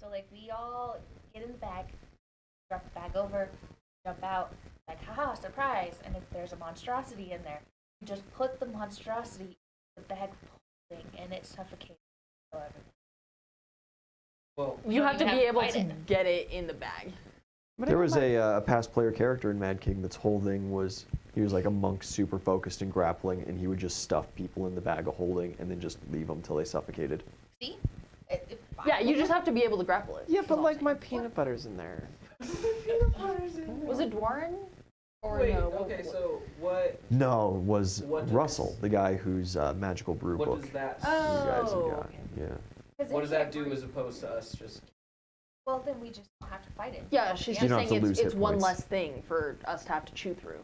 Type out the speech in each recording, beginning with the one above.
So, like, we all get in the bag, drop the bag over, jump out, like, haha, surprise. And if there's a monstrosity in there, you just put the monstrosity in the bag thing, and it suffocates. Well, you have to be able to it. get it in the bag. There was a past player character in Mad King that's whole thing was, he was like a monk super focused in grappling, and he would just stuff people in the bag of holding and then just leave them till they suffocated. See? Yeah, you just have to be able to grapple it. Yeah, but like my peanut butter's in there. Was it Dwarren? Or wait, no? okay, so what? No, it was What does- Russell, the guy whose magical brew What book does that? you guys have Oh, got. okay. Yeah. What does that do as opposed to us just? Well, then we just don't have to fight it. Yeah, she's You just don't have saying to it's lose hit one points. less thing for us to have to chew through.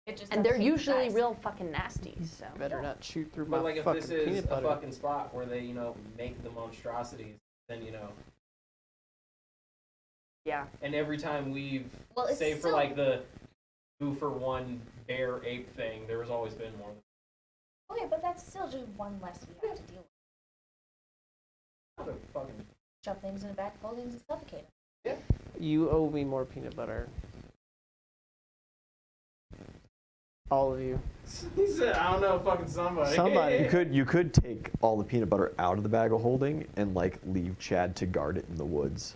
It just And they're upsets the usually dice. real fucking nasty, so. Better not shoot through But my like, if fucking this is peanut a butter. fucking spot where they, make the monstrosities, then Yeah. and every time we've, Well, it's save for still- like the 2-for-1 bear ape thing, there has always been more. Okay, but that's still just one less we have to deal with. Not a fucking. Shove things in the back, fold things, and suffocate them. You owe me more peanut butter. All of you. He said, I don't know, fucking somebody. Somebody. You could take all the peanut butter out of the bag of holding and like leave Chad to guard it in the woods.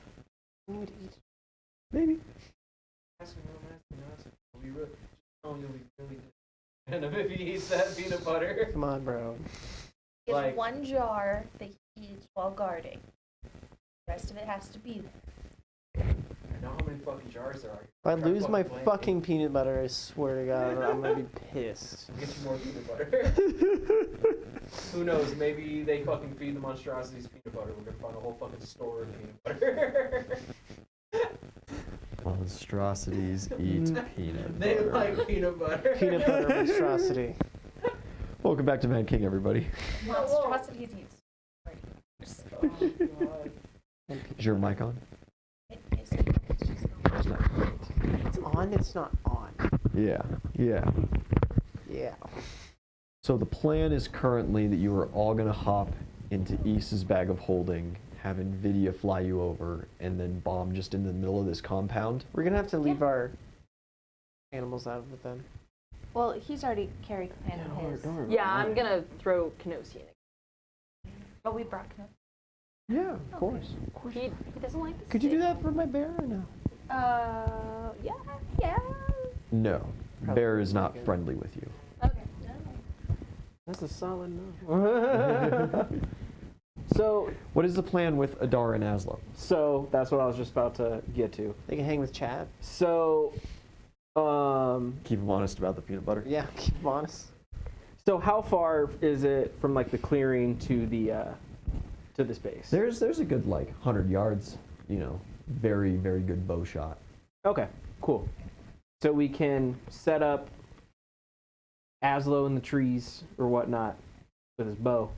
Maybe. And if he eats that peanut butter. Come on, bro. Get Like- one jar that he eats while guarding. The rest of it has to be there. I know how many fucking jars there are. If I Try lose my playing. fucking peanut butter, I swear to God, I'm gonna be pissed. Get you more peanut butter. Who knows? Maybe they fucking feed the monstrosities peanut butter. We're gonna find a whole fucking store of peanut butter. Monstrosities eat peanut They butter. like peanut butter. Peanut butter monstrosity. Welcome back to Mad King, everybody. Monstrosities eat. Oh, God. Is your mic on? It is. It's just not. It's not. It's on, it's not on. Yeah. Yeah. So the plan is currently that you are all going to hop into Issa's bag of holding, have NVIDIA fly you over, and then bomb just in the middle of this compound. We're gonna have to leave our animals out of it then. Well, he's already carried Commander his. Yeah, I'm gonna throw Kenosi in it. Oh, we brought Commander. Yeah, of course. He doesn't like this. Could you do that for my bear or no? Yeah. No, Probably Bear is not good. friendly with you. Okay. That's a solid no. So What is the plan with Adar and Aslo? That's what I was just about to get to. they can hang with Chad. So, Keep him honest about the peanut butter. Yeah, keep them honest. so how far is it from like the clearing to the space? There's a good like 100 yards, very, very good bow shot. Okay, cool. So we can set up Aslo in the trees or whatnot with his bow,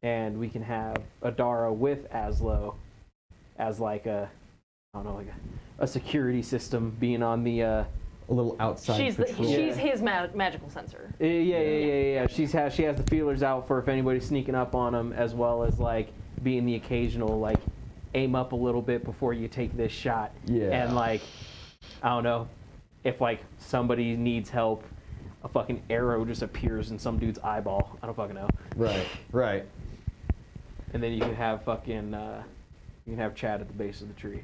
and we can have Adara with Aslo as like a security system, being on the. A little outside She's patrol. his magical sensor. Yeah. She has the feelers out for if anybody's sneaking up on him, as well as like being the occasional like aim up a little bit before you take this shot. Yeah. And like, I don't know, if like somebody needs help, a fucking arrow just appears in some dude's eyeball. I don't fucking know. Right. And then you can have Chad at the base of the tree,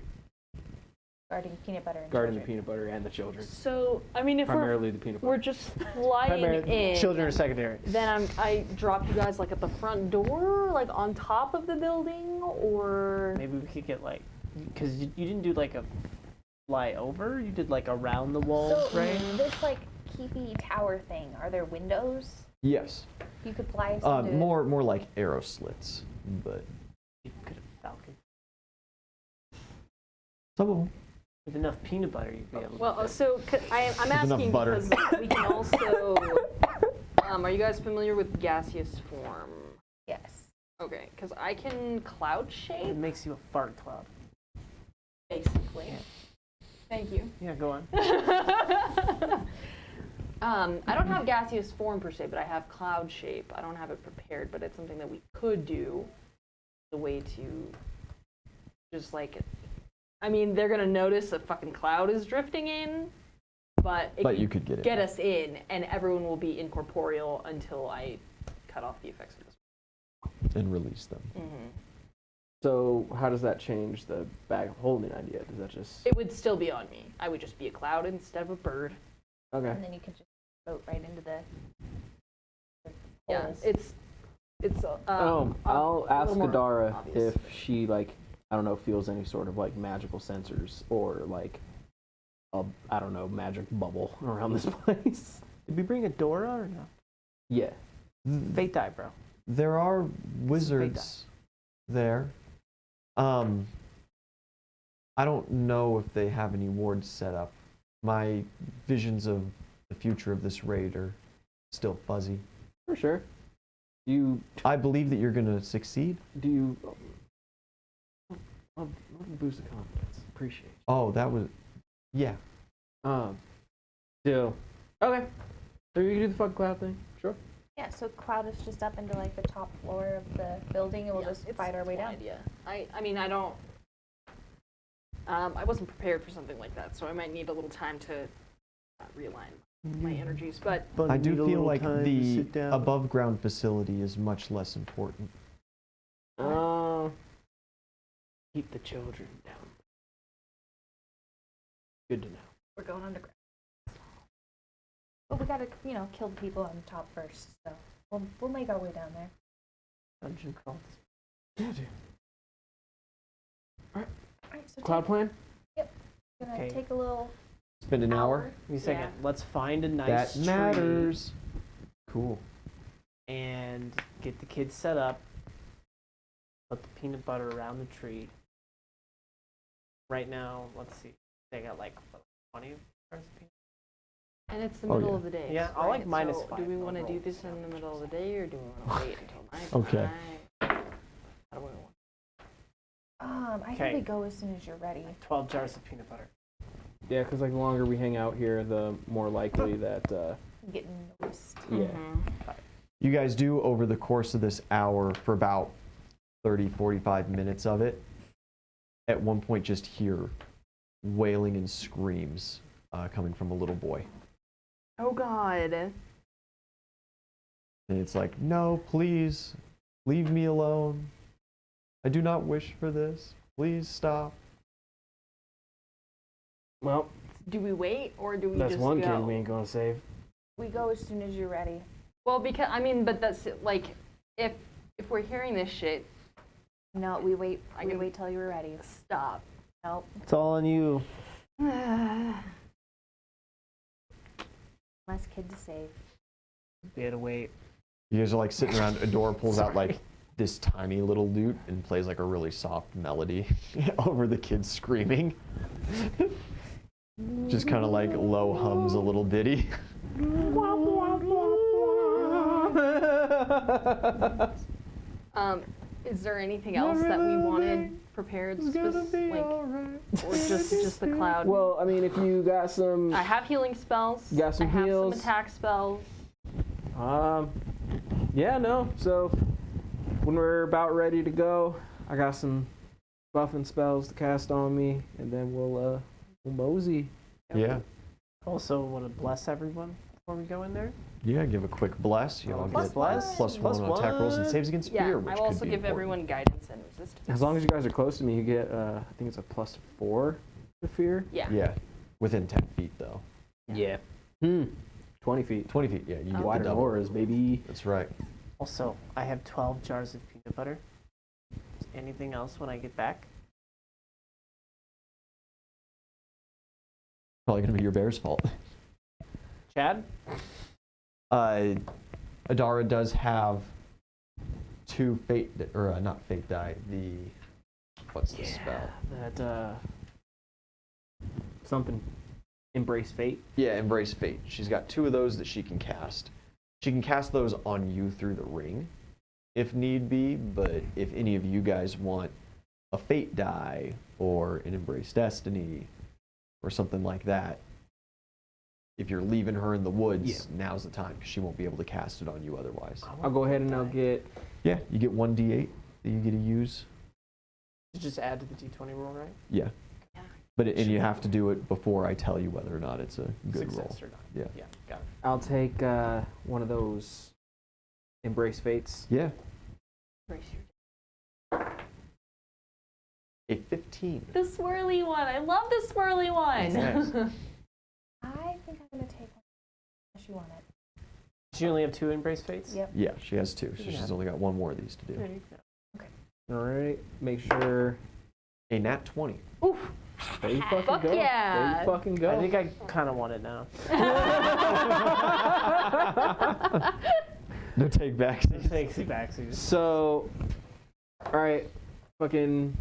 Guarding peanut butter and guarding the children. peanut butter and the children. So, I mean, if Primarily the peanut butter. we're just flying Primary in, children are secondary. then I drop you guys like at the front door, like on top of the building, or Maybe we could get like, because you didn't do like a fly over, you did like around the wall, So, right? this like keepy tower thing, are there windows? Yes. You could fly some dude. More like arrow slits, but You could have falcon. some of them. With enough peanut butter, you'd be able to. well, so I'm enough asking butter. because we can also. Are you guys familiar with gaseous form? Yes. Okay, because I can cloud shape, It makes you a fart cloud. basically. Thank you. Yeah, go on. I don't have gaseous form per se, but I have cloud shape. I don't have it prepared, but it's something that we could do. The way to Just like, I mean, they're gonna notice a fucking cloud is drifting in, but But you could get get it. us in, and everyone will be incorporeal until I cut off the effects of this. And release them. Mm-hmm. So how does that change the bag of holding idea? Does that just It would still be on me. I would just be a cloud instead of a bird. okay? And then you can just float right into the Yeah, holes. it's I'll a ask little more Adara obvious. if she like I don't know feels any sort of like magical sensors or like I don't know magic bubble around this place. Did we bring a Dora or no? Yeah. Fate die, bro. There are wizards there. I don't know if they have any wards set up. My visions of the future of this raid are still fuzzy. For sure. I believe that you're going to succeed. Do you I'll boost the confidence. Appreciate it. Oh, that was... Yeah. Still. Okay. So you can do the fucking cloud thing. Sure. Yeah, so Cloud is just up into like the top floor of the building, and we'll Yeah, just it's fight our way one down. idea. I mean, I don't. I wasn't prepared for something like that, so I might need a little time to realign my energies. But I do feel like the above ground facility is much less important. Keep the children down. Good to know. We're going underground. But we gotta, kill the people on top first. So we'll make our way down there. Dungeon crawls. Yeah, dude. All right, so Cloud plan? gonna Okay. take a little Spend an hour? Give me a second. Yeah. Let's find a nice That matters. Cool. tree and get the kids set up. Put the peanut butter around the tree. Right now, let's see. They got like 20 jars of peanut. and it's the Oh, middle yeah. of the day. Yeah, I'll, like, right? minus So 5 do we on want to do rolls, this so in the just- middle of the day, or do we want to wait until night? Okay. How do we want? I Okay. think we go as soon as you're ready. 12 jars of peanut butter. Yeah, because like the longer we hang out here, the more likely that Getting noticed. yeah. You guys do, over the course of this hour, for about 30, 45 minutes of it, at one point just hear wailing and screams coming from a little boy. Oh God. And it's like, no, please, leave me alone. I do not wish for this. Please stop. Well, Do we wait or do we that's just one go? kid we ain't gonna save. We go as soon as you're ready. Well, because I mean, but that's like, if we're hearing this shit, No, we wait. I We can- wait till you're ready. stop. Nope. It's all on you. Less kid to save. We had to wait. You guys are like sitting around, Adora pulls out like this tiny little lute and plays like a really soft melody over the kids screaming. Just kind of like low hums a little ditty. Is there anything else that we wanted prepared, or just the cloud? Well, I mean, if you got some, I have healing spells. You got some I have heals. some attack spells. yeah, no. So when we're about ready to go, I got some buffing spells to cast on me, and then we'll mosey. Yeah. Also, want to bless everyone before we go in there? Yeah, give a quick bless. You all Plus get one. plus Plus one on attack rolls and one. saves against Yeah, fear, which I will could also be give important. everyone guidance and resistance. As long as you guys are close to me, you get I think it's a +4 to fear. Yeah. Yeah, within 10 feet though. Yeah. 20 feet. 20 feet, yeah, you get the Wider double. auras, baby. That's right. Also, I have 12 jars of peanut butter. Anything else when I get back? Probably gonna be your bear's fault. Chad? Adara does have 2 fate, or not fate die. What's the spell? That something. Embrace fate. Yeah, embrace fate. She's got 2 of those that she can cast. She can cast those on you through the ring, if need be. But if any of you guys want a fate die or an embrace destiny or something like that, if you're leaving her in the woods, now's the time, because she won't be able to cast it on you otherwise. I'll go ahead and I'll get. Yeah, you get 1d8 that you get to use. Just add to the D20 roll, right? Yeah. Yeah. But and you have to do it before I tell you whether or not it's a good roll. Success or not. Yeah. Yeah, got it. I'll take one of those embrace fates. Yeah. Brace your- A 15. The swirly one. I love the swirly one. Nice. I think I'm gonna take one. Unless you want it. Does she only have 2 embrace fates? Yep. Yeah, she has 2, so Yeah. she's only got one more of these to do. There you go. All right. Make sure. A nat 20. Oof. There you fucking Fuck go. yeah. There you fucking go. I think I kind of want it now. No take back. Takes it back. So, all right, fucking.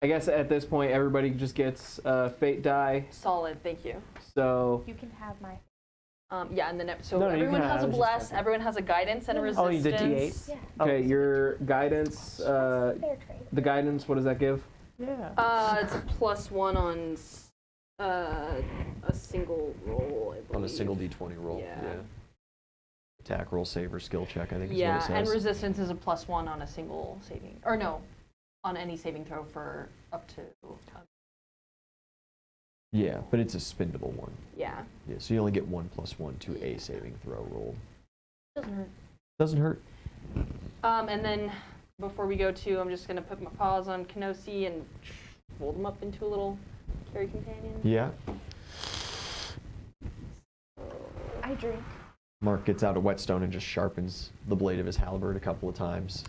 I guess at this point everybody just gets fate die. Solid. Thank you. So You can have my. Yeah, and then so No, you everyone can- has I a was just bless, checking. everyone has a guidance and a Oh, resistance. you did D8? Yeah. okay, your guidance. Fair trade. The guidance. What does that give? Yeah. It's a +1 on a single roll, I believe. On a single d20 roll. Yeah. Attack roll, save, or skill check, I think is Yeah, what it and says. resistance is a +1 on a single saving, or no, on any saving throw for up to. Yeah, but it's a spendable one. Yeah. Yeah, so you only get 1 + 1 to a saving throw roll. Doesn't hurt. Doesn't hurt. And then before we go to, I'm just gonna put my paws on Kenosi and fold him up into a little carry companion. Yeah. I drink. Mark gets out a whetstone and just sharpens the blade of his halberd a couple of times.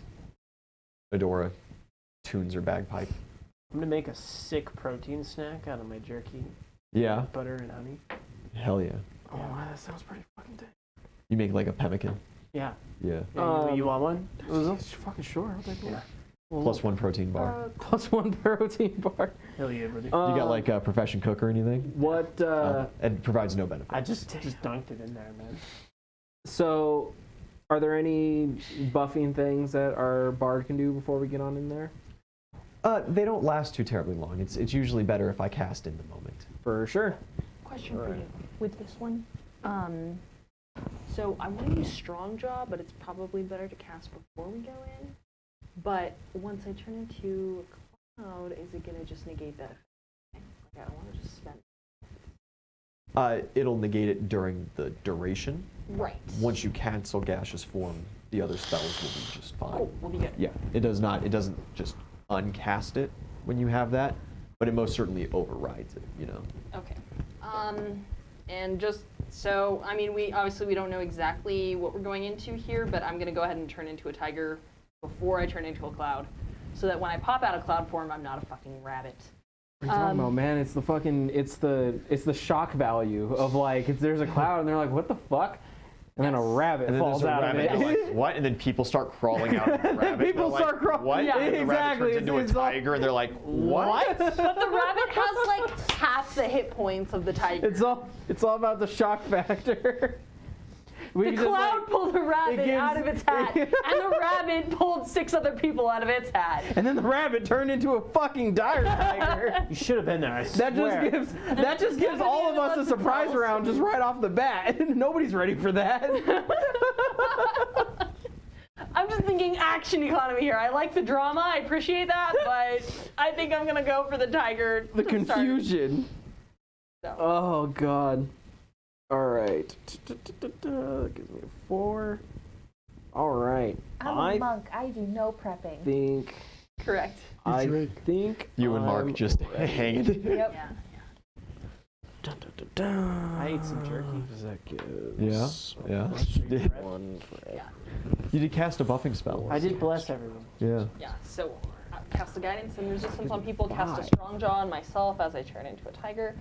Adora tunes her bagpipe. I'm gonna make a sick protein snack out of my jerky, Yeah. butter and honey. Hell yeah. Oh, wow, that sounds pretty fucking good. You make like a pemmican. Yeah. Yeah. You want one? Fucking sure. I'll take one. Yeah. +1 protein bar. +1 protein bar. Hell yeah, buddy. You got like a profession cook or anything? What? It provides no benefit. I just dunked it in there, man. So, are there any buffing things that our bard can do before we get on in there? They don't last too terribly long. It's usually better if I cast in the moment. For sure. Question for Alright. you with this one. So I want to use strong jaw, but it's probably better to cast before we go in. But once I turn into a cloud, is it gonna just negate that effect? Like, I don't want to just spend. It'll negate it during the duration. Right. Once you cancel gaseous form, the other spells will be just fine. Cool. We'll be good. Yeah, it doesn't just uncast it when you have that, but it most certainly overrides it, you know. Okay. And just so, I mean, we don't know exactly what we're going into here, but I'm gonna go ahead and turn into a tiger before I turn into a cloud, so that when I pop out of cloud form, I'm not a fucking rabbit. What are you talking about, man? It's the fucking, it's the shock value of like, there's a cloud and they're like, what the fuck? And then a rabbit And then falls there's a out rabbit, of and it. they're like, what? And then people start crawling out of the rabbit. People They're start like, crawling. What? Yeah, And the exactly. rabbit turns into It's a all- tiger, and they're like, what? But the rabbit has like half the hit points of the tiger. It's all about the shock factor. We The can just, cloud like- pulled a rabbit gives- out of its hat, and the rabbit pulled 6 other people out of its hat. and then the rabbit turned into a fucking dire tiger. You should have been there. I That swear. just gives all of us a surprise round just right off the bat. Nobody's ready for that. I'm just thinking action economy here. I like the drama. I appreciate that, but I think I'm gonna go for the tiger. The to start. confusion. So. Oh god. All right. Gives me a 4. All right. I'm I a monk. I do no prepping. think. Correct. I think. You and Mark I'm just ready. hanging. Yep. Yeah. Dun, dun, dun, dun. I ate some jerky. What does that give? Yeah. You did. One for Yeah. You did cast a buffing spell. I did bless everyone. Yeah. Yeah. So cast the guidance and resistance on people. Cast a 5. strong jaw on myself as I turn into a tiger.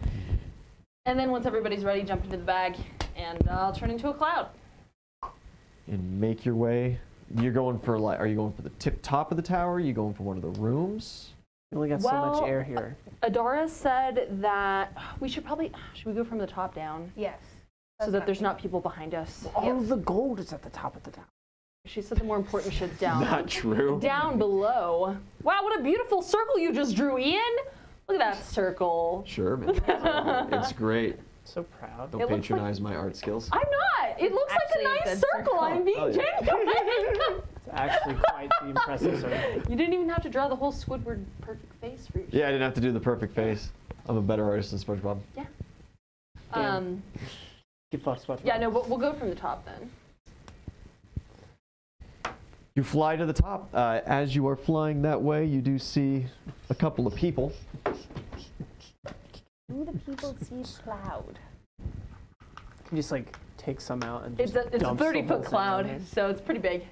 And then once everybody's ready, jump into the bag, and I'll turn into a cloud. And make your way. You're going for like, are you going for the top of the tower? Are you going for one of the rooms? You only got so Well, much air here. Adara said that should we go from the top down Yes. so that there's not people behind us? All of the gold is at the top of the tower. She said the more important shit's down. Not true. Down below. Wow, what a beautiful circle you just drew, Ian. Look at that circle. Sure, man. It's great. So proud. Don't It looks patronize my art skills. I'm not. It looks like actually a a nice good circle. circle. I'm being Oh, yeah. genuine. It's actually quite the impressive sir. You didn't even have to draw the whole Squidward perfect face for yourself. Yeah, I didn't have to do the perfect face. I'm a better artist than SpongeBob. Yeah. Damn. Get fucked, SpongeBob. Yeah, no, but we'll go from the top then. You fly to the top. As you are flying that way, you do see a couple of people. Do the people see Cloud? You just like take some out and It's just a dumps the 30-foot whole thing cloud, on there. so it's pretty big.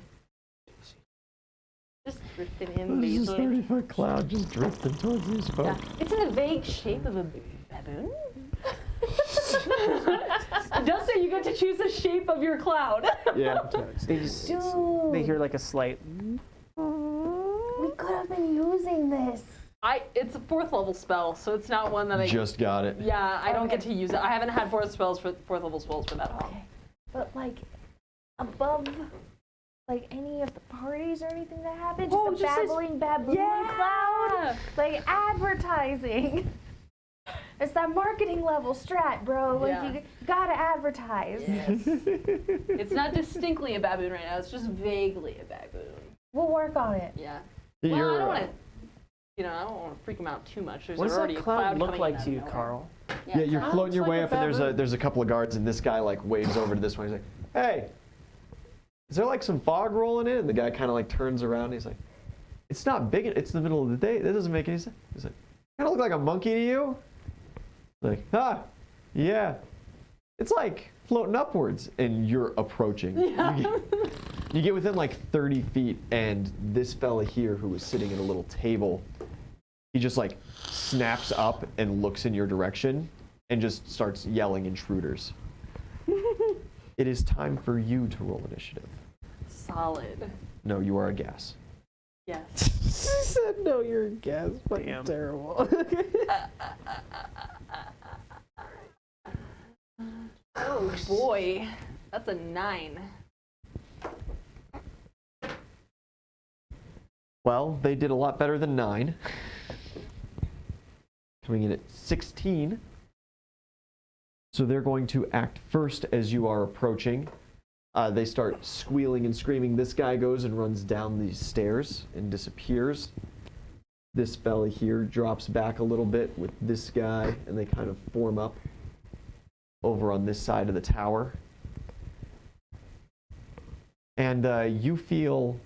Just drifting in There's this lazily. 30-foot cloud just drifting towards these Yeah. folks. It's in the vague shape of a baboon. It does say you get to choose the shape of your cloud. Yeah. They just Dude, they hear like a slight. we could have been using this. It's a 4th level spell, so it's not one that I. Just got it. Yeah, I don't get Okay. to use it. I haven't had 4th level spells for that long. Okay, but like above, like any of the parties or anything that happened, Oh, just a just says- babbling baboon cloud, like advertising. It's that marketing level strat, bro. Like Yeah. you gotta advertise. Yes. It's not distinctly a baboon right now. It's just vaguely a baboon. We'll work on it. Yeah. Well, You're, I don't want to. I don't want to freak them out too much. There's What does already that a cloud cloud look coming like in out to of you, nowhere. Carl? Yeah, you're Sounds floating your like way a up, and baboon. there's a couple of guards, and this guy like waves over to this one. He's like, "Hey, is there like some fog rolling in?" And the guy kind of like turns around. And he's like, "It's not big. It's the middle of the day. That doesn't make any sense." He's like, "Kind of look like a monkey to you?" Like, yeah. It's like floating upwards, and you're approaching. Yeah. You get within like 30 feet, and this fella here who was sitting at a little table, he just like snaps up and looks in your direction and just starts yelling intruders. It is time for you to roll initiative. Solid. No, you are a gas. Yes. She said, no, you're a gas. Fucking Damn. terrible. Oh boy, that's a 9. Well, they did a lot better than 9. Coming in at 16. So they're going to act first as you are approaching. They start squealing and screaming. This guy goes and runs down these stairs and disappears. This fella here drops back a little bit with this guy, and they kind of form up over on this side of the tower. And you feel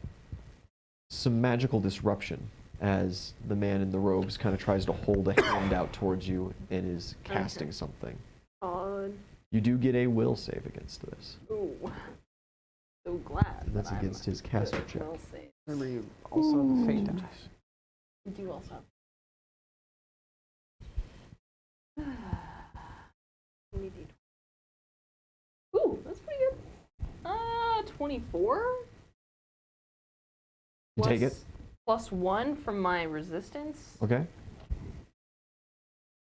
some magical disruption as the man in the robes kind of tries to hold a hand out towards you and is casting something. Odd. You do get a will save against this. Ooh. So glad. And that's that against I'm his caster good. check. Will save. Remember, you also have the fate dice. We do also. Ooh, that's pretty good. 24? You take it? Plus 1 from my resistance. Okay.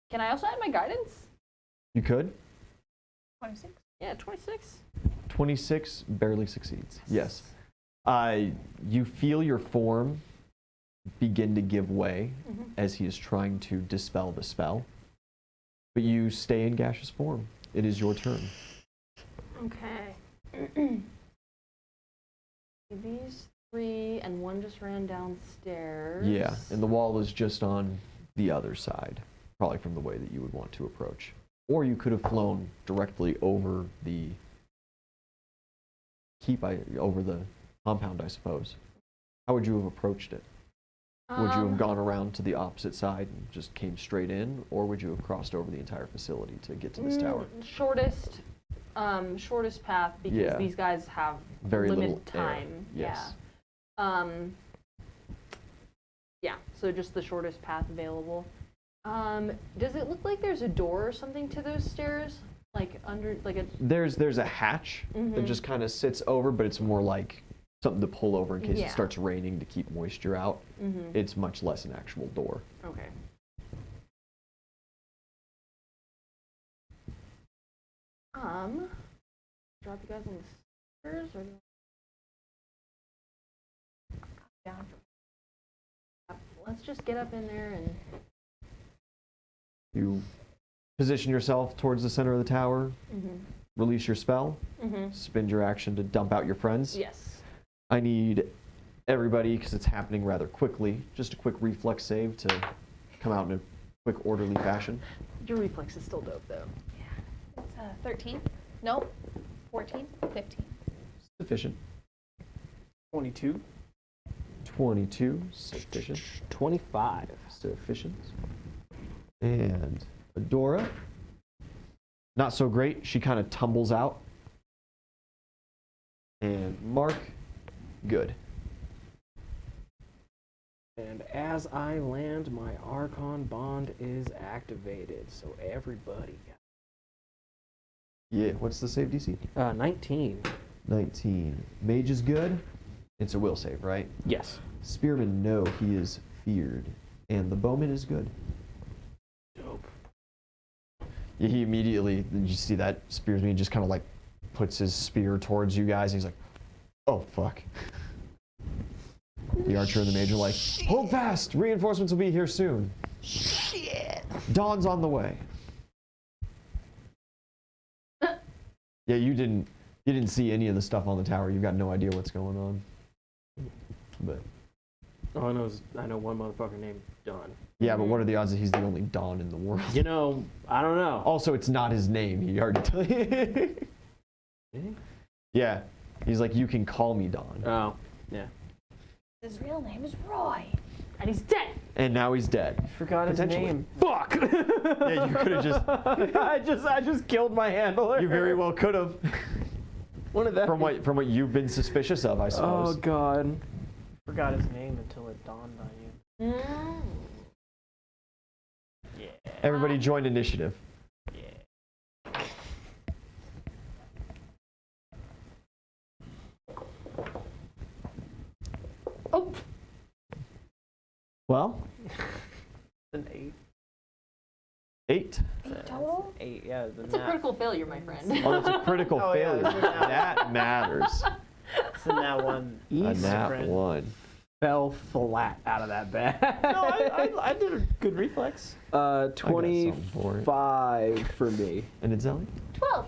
Can I also add my guidance? You could. 26. Yeah, 26. 26 barely succeeds. Yes. You feel your form begin to give way Mhm. as he is trying to dispel the spell. But you stay in gaseous form. It is your turn. Okay. These 3 and 1 just ran downstairs. Yeah, and the wall is just on the other side, probably from the way that you would want to approach. Or you could have flown directly over the over the compound, I suppose. How would you have approached it? Would you have gone around to the opposite side and just came straight in, or would you have crossed over the entire facility to get to this tower? Shortest path because Yeah. these guys have Very limited little air. time. Yes. Yeah. Yeah. So just the shortest path available. Does it look like there's a door or something to those stairs? Like under, like a. There's a hatch that Mhm. just kind of sits over, but it's more like something to pull over in case Yeah. it starts raining to keep moisture out. Mhm. It's much less an actual door. Okay. Drop you guys on the stairs or? Down. Let's just get up in there and. You position yourself towards the center of the tower, Mhm. release your spell, Mhm. spend your action to dump out your friends. Yes. I need everybody, because it's happening rather quickly, just a quick reflex save to come out in a quick, orderly fashion. Your reflex is still dope, though. It's 13. Nope. 14. 15. Sufficient. 22. 22, sufficient. 25. Sufficient. And Adora, not so great. She kind of tumbles out. And Mark, good. And as I land, my Archon bond is activated. So everybody. Yeah, what's the save DC? 19. 19. Mage is good. It's a will save, right? Yes. Spearman, no, he is feared. And the bowman is good. Dope. Yeah, he immediately, did you see that? Spearsman just kind of like puts his spear towards you guys. And he's like, oh, fuck. The archer and the mage are like, hold fast! Reinforcements will be here soon. Shit! Dawn's on the way. Yeah, you didn't see any of the stuff on the tower. You've got no idea what's going on. But All I know is I know one motherfucker named Don. yeah, but what are the odds that he's the only Dawn in the world? You know, I don't know. Also, it's not his name. He already tell you. Really? Yeah, he's like, you can call me Dawn. Oh, yeah. His real name is Roy. And he's dead. And now he's dead. Forgot his Potentially. name. Fuck! Yeah, you could have just. I just killed my handler. You very well could have. One of that. From what you've been suspicious of, I Oh suppose. God. Forgot his name until it dawned on you. Yeah. Everybody join initiative. Yeah. Oh, Well, An 8. 8. Total? 8, yeah. it's a critical failure, my friend. Oh, that's a critical Oh, yeah, failure. that's right. That matters. It's in that one. A East nat friend. 1. fell flat out of that bag. No, I did a good reflex. something for it. 25 for me. And it's Ellie? 12.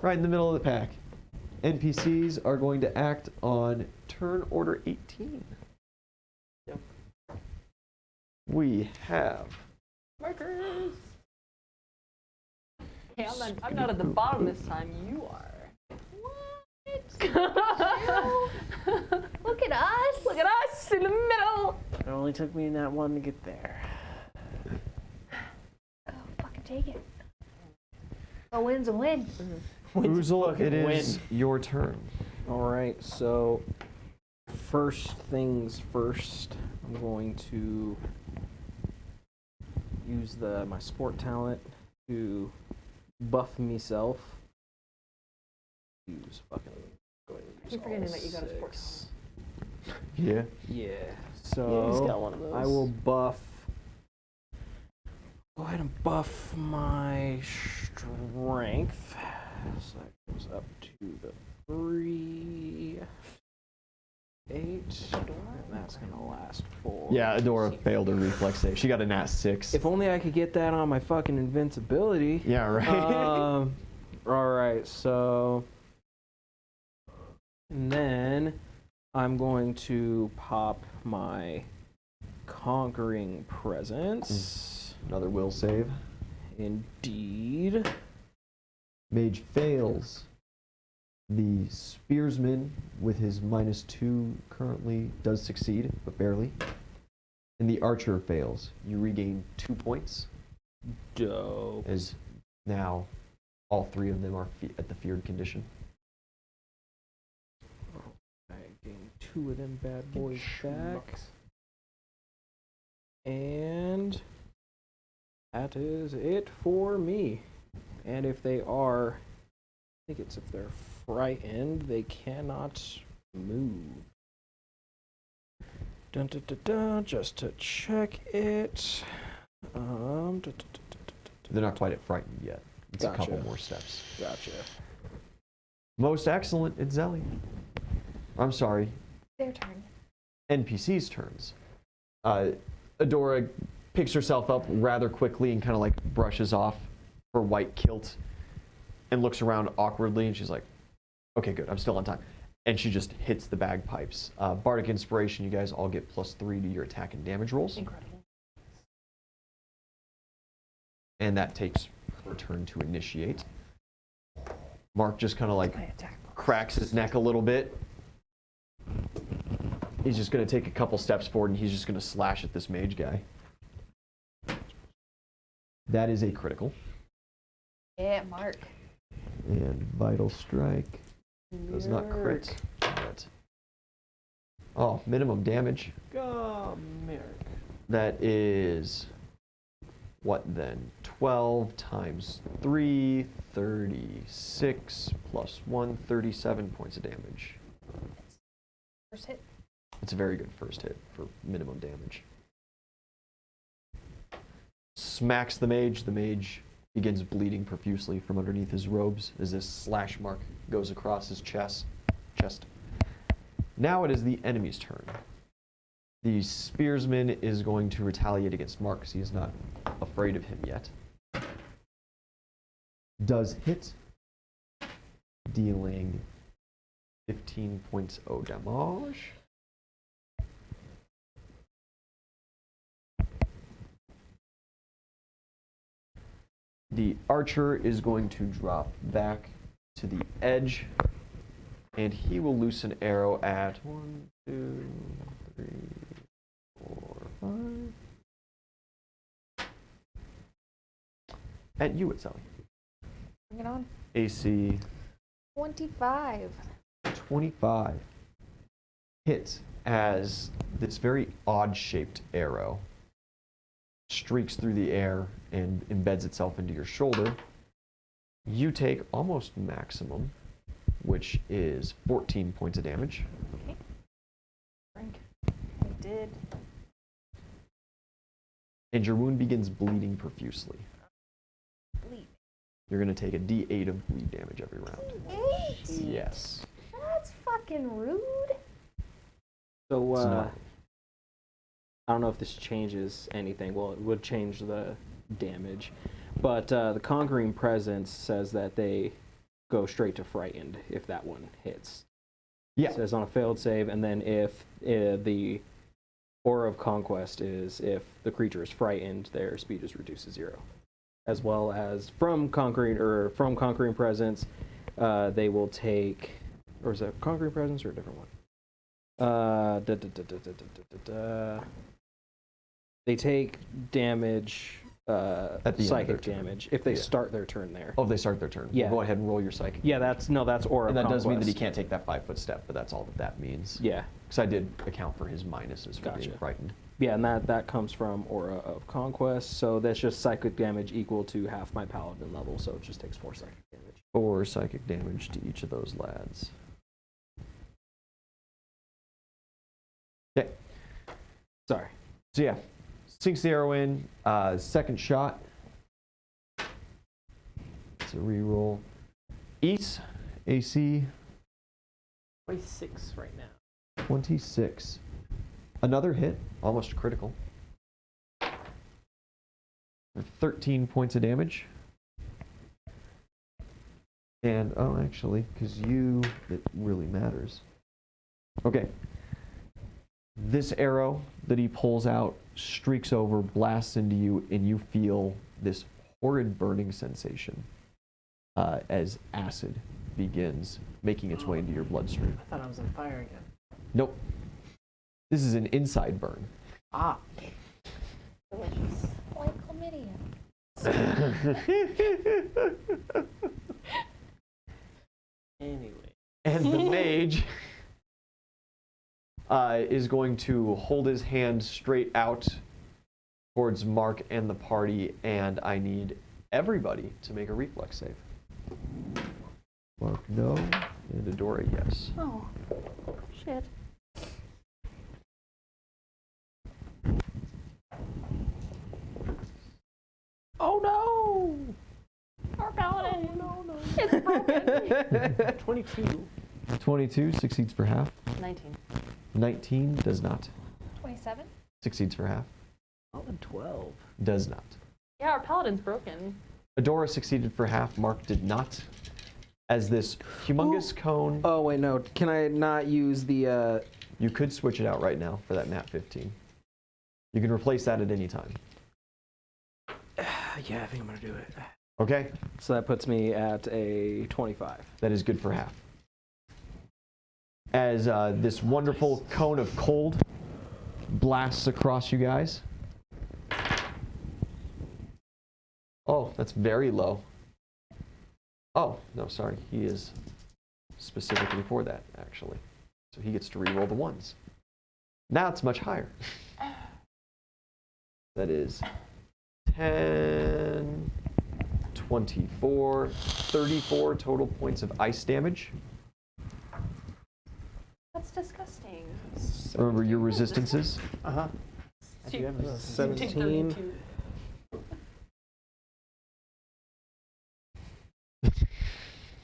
Right in the middle of the pack. NPCs are going to act on turn order 18. Yep. We have. Markers. Okay, I'm not at the bottom this time. You are. Look at us. Look at us in the middle. It only took me that one to get there. Oh, fucking take it. A win's a win. Oozle, it fucking is your turn. All right, so first things first, I'm going to use my sport talent to buff myself. Use fucking. Go ahead and use Keep forgetting all that you got a sport 6. Yeah. Yeah. Yeah, So he's got one of those. I will buff. Go ahead and buff my strength. So that goes up to the 3, 8, and that's gonna last for. Yeah, Adora failed her reflex save. She got a nat 6. If only I could get that on my fucking invincibility. Yeah, right. All right, so. And then I'm going to pop my Conquering Presence. Another will save. Indeed. Mage fails. The spearsman, with his -2 currently, does succeed, but barely. And the archer fails. You regain 2 points, Dope. as now all 3 of them are at the feared condition. I gained 2 of them bad boys back. And that is it for me. And if they are, I think it's if they're frightened, they cannot move. Dun, dun, dun, dun, just to check it. Dun, dun, dun, dun, dun, They're not quite at frightened yet. It's a couple Gotcha. more steps. Gotcha. Most excellent, it's Zelly. I'm sorry, Their turn. NPC's turns. Adora picks herself up rather quickly and kind of like brushes off her white kilt and looks around awkwardly, and she's like, okay, good, I'm still on time. and she just hits the bagpipes. Bardic Inspiration, you guys all get +3 to your attack and damage rolls. Incredible. And that takes her turn to initiate. Mark just kind of like cracks his neck a little bit. He's just going to take a couple steps forward and he's just going to slash at this mage guy. That is a critical. Yeah, Mark. And Vital Strike does not crit. But, oh, minimum damage. Go, Merrick. That is, what then? 12 times 3, 36 plus 1, 37 points of damage. First hit. It's a very good first hit for minimum damage. Smacks the mage. The mage begins bleeding profusely from underneath his robes as this slash mark goes across his chest. Now it is the enemy's turn. The spearsman is going to retaliate against Mark because he is not afraid of him yet. Does hit, dealing 15 points of damage. The archer is going to drop back to the edge, and he will loose an arrow at 1, 2, 3, 4, 5. At you, Sally. Bring it on. AC 25. 25 hits as this very odd-shaped arrow streaks through the air and embeds itself into your shoulder. You take almost maximum, which is 14 points of damage. Okay. Frank. I did. And your wound begins bleeding profusely. Bleed. You're going to take a D8 of bleed damage every round. 8? Yes. That's fucking rude. So, It's not. I don't know if this changes anything. Well, it would change the damage. But the Conquering Presence says that they go straight to Frightened if that one hits. Yeah. It says on a failed save, and then if the Aura of Conquest is if the creature is frightened, their speed is reduced to 0. As well as from Conquering Presence, they will take, or is that Conquering Presence or a different one? They take damage, At the end of their psychic turn. damage, if they Yeah. start their turn there. Oh, if they start their turn. Yeah. Well, go ahead and roll your psychic. Yeah, that's Aura And of that Conquest. does mean that he can't take that 5-foot step, but that's all that means. Yeah, Because I did account for his minuses for being Gotcha. frightened. yeah, and that comes from Aura of Conquest, so that's just psychic damage equal to half my paladin level, so it just takes 4 psychic damage. 4 psychic damage to each of those lads. Okay. Sorry. So yeah, sinks the arrow in. Second shot. It's a reroll. Eats AC 26 right now. 26. Another hit, almost critical. 13 points of damage. And, oh, actually, because it really matters. Okay. This arrow that he pulls out streaks over, blasts into you, and you feel this horrid burning sensation as acid begins making its way into your bloodstream. I thought I was on fire again. Nope. This is an inside burn. Ah. Delicious. Like chlamydia. Anyway. And the mage is going to hold his hand straight out towards Mark and the party, and I need everybody to make a reflex save. Mark, no, and Adora, yes. Oh, shit. Oh no! Our paladin. No, no. It's broken. 22. 22 succeeds for half. 19. 19 does not. 27? Succeeds for half. Oh, and 12. Does not. Yeah, our paladin's broken. Adora succeeded for half. Mark did not. As this humongous cone, Oh wait, no. Can I not use the? you could switch it out right now for that nat 15. You can replace that at any time. Yeah, I think I'm gonna do it. Okay, So that puts me at a 25. that is good for half. As this wonderful cone of cold blasts across you guys. Oh, that's very low. Oh, no, sorry. He is specifically for that, actually. So he gets to re-roll the ones. Now it's much higher. That is 10, 24, 34 total points of ice damage. That's disgusting. Remember your resistances? Uh huh. I do have a 17. 32.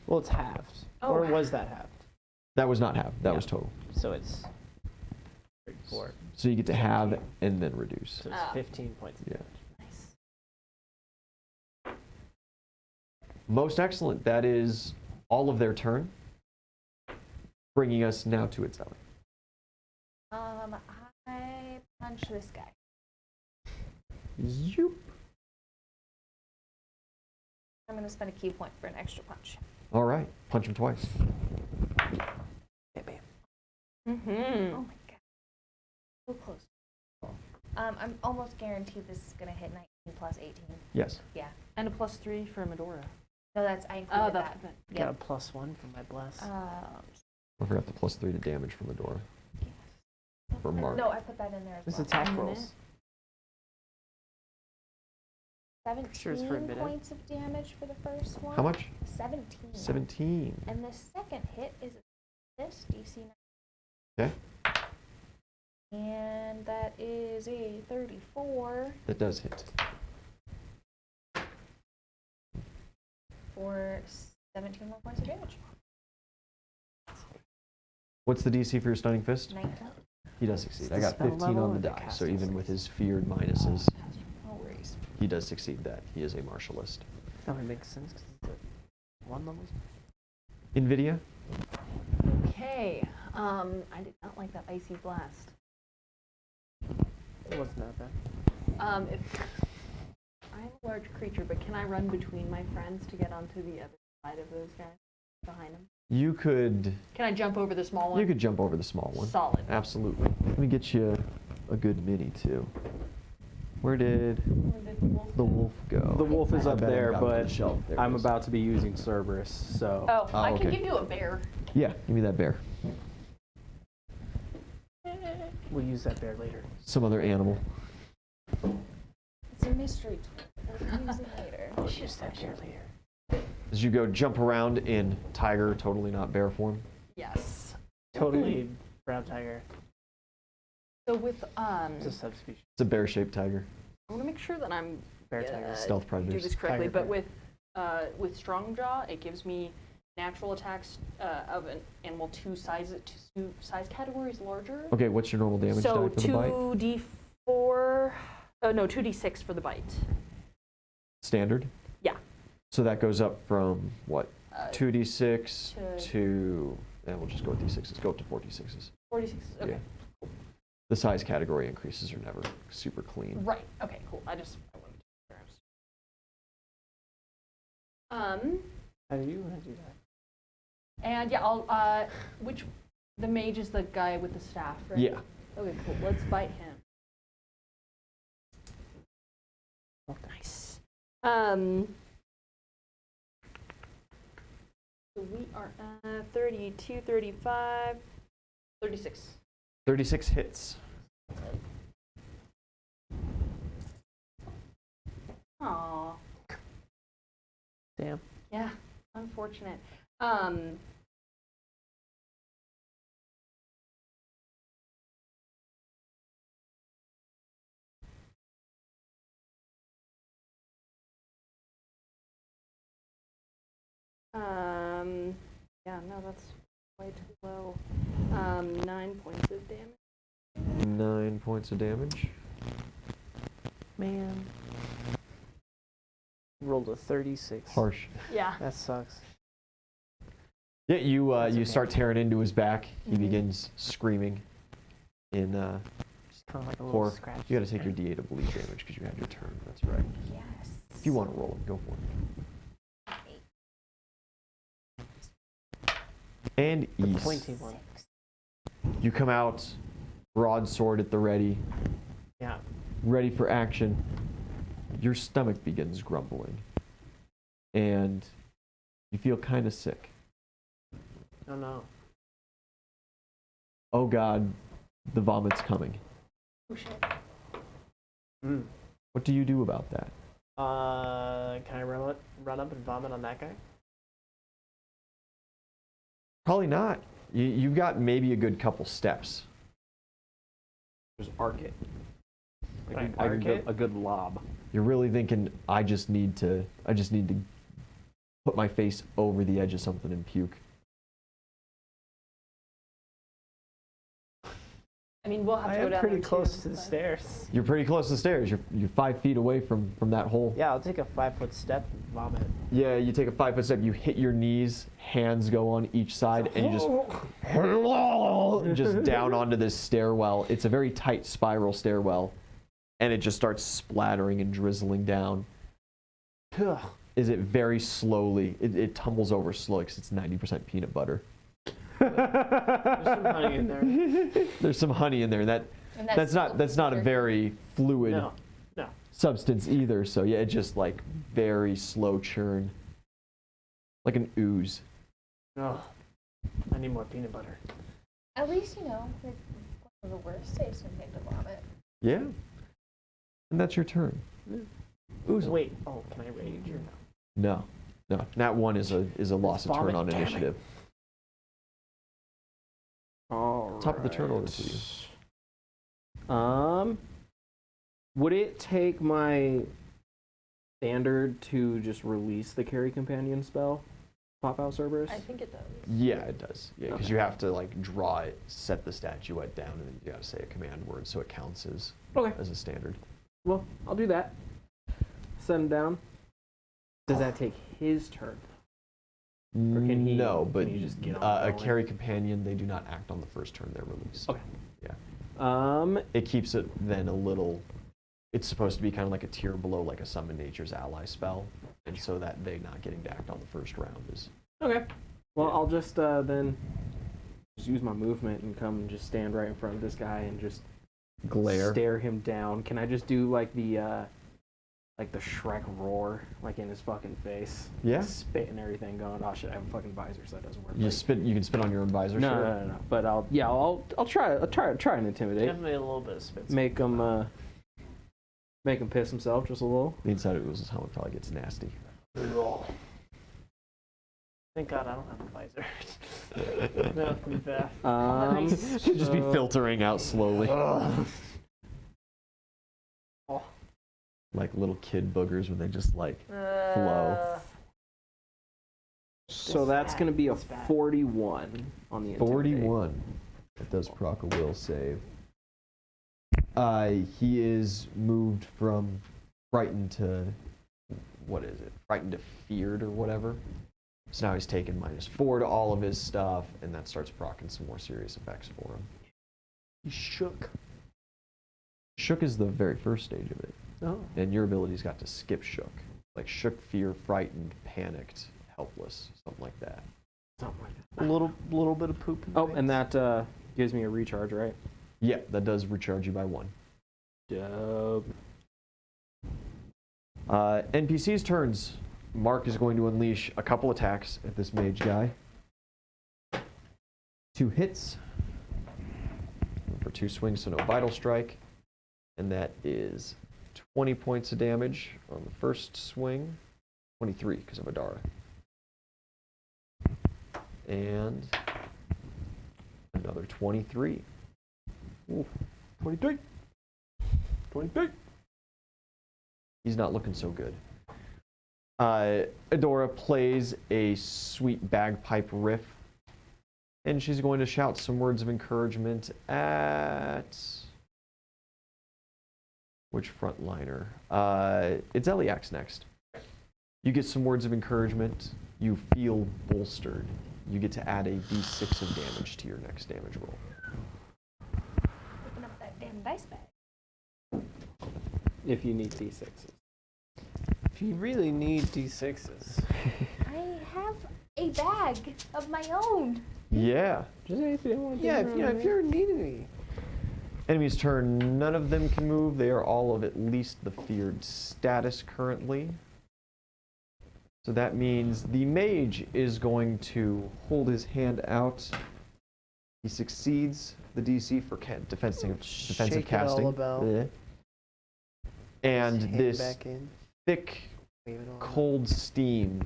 Well, it's halved. Oh. Or was that halved? That was not half. That Yeah. was total. So it's 34. So you get to have and then reduce. So it's Oh. 15 points. Yeah. Nice. Most excellent. That is all of their turn. Bringing us now to its Ellie. I punch this guy. Zoop. I'm gonna spend a key point for an extra punch. All right. Punch him twice. Bam, bam. Mm-hmm. Oh my god. So close. I'm almost guaranteed this is gonna hit 19 plus 18. Yes. Yeah. And a +3 for Medora. No, I included Oh, that's that. good. Got a Yep. +1 for my bless. I forgot the +3 to damage from Adora. For Mark. No, I put that in there as This well. attack One rolls. minute. 17 Sure it's forbidden. points of damage for the first one. How much? 17. 17. And the second hit is this DC 9. 9. Okay. And that is a 34 That does hit. for 17 more points of damage. What's the DC for your stunning fist? 19. He does succeed. Is I the got spell 15 level on or the the die, so casting even with success? his feared minuses, No worries. he does succeed that. He is a martialist. That would make sense because it's at 1 level. NVIDIA? Okay. I did not like that icy blast. It wasn't that bad. If I'm a large creature, but can I run between my friends to get onto the other side of those guys behind them? You could Can I jump over the small one? you could jump over the small one. Solid. Absolutely. Let me get you a good mini too. Where did the wolf go? The wolf is I up bet I there, got it to the but shelf. There it I'm is. about to be using Cerberus, so. Oh, Oh, I can okay. give you a bear. Yeah, give me that bear. We'll use that bear later. Some other animal. It's a mystery tool. We'll use it later. We'll use that bear later. As you go jump around in tiger, totally not bear form. Yes. Totally brown tiger. So with It's a subspecies. It's a bear-shaped tiger. I want to make sure that I'm Bear tiger. Stealth do predators. this correctly, Tiger but with strong jaw, it gives me natural attacks of an animal two size categories larger. Okay, what's your normal damage So die for the bite? 2d4, no, 2d6 for the bite. Standard? Yeah. So that goes up from what? 2d6 to- to, and we'll just go with d6s. Go up to 4d6s. 46. Okay. Yeah. The size category increases are never super clean. Right. Okay. Cool. I wanted to. How do you want to do that? And yeah, I'll. The mage is the guy with the staff, right? Yeah. Okay. Cool. Let's bite him. Nice. So we are at 32, 35, 36. 36 hits. Aww. Damn. Yeah. Unfortunate. Yeah, no, that's way too low. 9 points of damage. 9 points of damage. Man. Rolled a 36. Harsh. Yeah. That sucks. Yeah, you okay. start tearing into his back. He Mhm. begins screaming in Just kind of like a little horror. scratch. You got to take your D8 of bleed damage because you had your turn. That's right. Yes. If you want to roll it, go for it. And The East. pointy one. 6. You come out, broadsword at the ready, Yeah. ready for action. Your stomach begins grumbling, and you feel kind of sick. Oh no. Oh God, the vomit's coming. Oh shit. Mm. What do you do about that? Can I run up and vomit on that guy? Probably not. You've got maybe a good couple steps. Just arc it. Right, Like arc it? a good lob. You're really thinking, I just need to put my face over the edge of something and puke. I mean, we'll have I to go am down pretty there close too, to the but- stairs. You're pretty close to the stairs. You're 5 feet away from that hole. Yeah, I'll take a 5-foot step and vomit. Yeah, you take a 5-foot step. You hit your knees. Hands go on each side, and you just down onto this stairwell. It's a very tight spiral stairwell, and it just starts splattering and drizzling down. Is it very slowly? It tumbles over slowly because it's 90% peanut butter. There's some honey in there. There's some honey in there. And That's not a very fluid No. substance either. So yeah, it's just like very slow churn, like an ooze. Oh, I need more peanut butter. At least, like, one of the worst tasting thing to vomit. Yeah, and that's your turn. Ooze. Wait, can I rage or no? No. Nat 1 is a loss of turn vomit, on damn it. initiative. Top of the turn order for you. Would it take my standard to just release the carry companion spell? Pop out Cerberus? I think it does. Yeah, it does. Yeah, because Okay. you have to like draw it, set the statuette down, and then you got to say a command word so it counts as Okay. a standard. Well, I'll do that. Send him down. Does that take his turn? Or can he- No, can but he just get on a going? carry companion, they do not act on the first turn they're released. Okay. Yeah. It keeps it then a little. It's supposed to be kind of like a tier below, like a summon nature's ally spell, and so that they not getting to act on the first round is. Okay. Well, Yeah. I'll just then just use my movement and come and just stand right in front of this guy and just Glare. stare him down. Can I just do like the Shrek roar, like in his fucking face? Yeah. Spit and everything going. Oh shit! I have a fucking visor, so that doesn't work. You Like- spit. You can spit on your own visor. No, sure. no. But I'll try and intimidate. Definitely a little bit of spit. Make him piss himself just a little. The inside of Ooz's helmet probably gets nasty. Thank God I don't have a visor. No, be bad. Should just be so- filtering out slowly, Oh. like little kid boogers when they just like flow. So It's that's bad. gonna be a It's bad. 41 on the intimidate. 41. That does proc a will save. He is moved from frightened to, what is it? Frightened to feared or whatever. So now he's taken -4 to all of his stuff, and that starts proccing some more serious effects for him. He's shook. Shook is the very first stage of it, Oh. and your ability's got to skip shook. Like shook, fear, frightened, panicked, helpless, something like that. Something like that. A little bit of poop. in the Oh, and pants. that gives me a recharge, right? Yeah, that does recharge you by 1. Dope. NPC's turns. Mark is going to unleash a couple attacks at this mage guy. 2 hits for 2 swings, so no vital strike. And that is 20 points of damage on the first swing. 23 because of Adara. And another 23. Ooh, 23. 23. He's not looking so good. Adora plays a sweet bagpipe riff, and she's going to shout some words of encouragement at which frontliner? It's Eliak's next. You get some words of encouragement. You feel bolstered. you get to add a d6 of damage to your next damage roll. Open up that damn dice bag. If you need d6s. If you really need d6s, I have a bag of my own. Yeah. Just if you don't want to yeah, if you're needing me. Enemy's turn, none of them can move. They are all of at least the feared status currently. So that means the mage is going to hold his hand out. He succeeds the DC for defensive Shake it all casting. about. Yeah. And Hand this back in. thick, Wave it all out. cold steam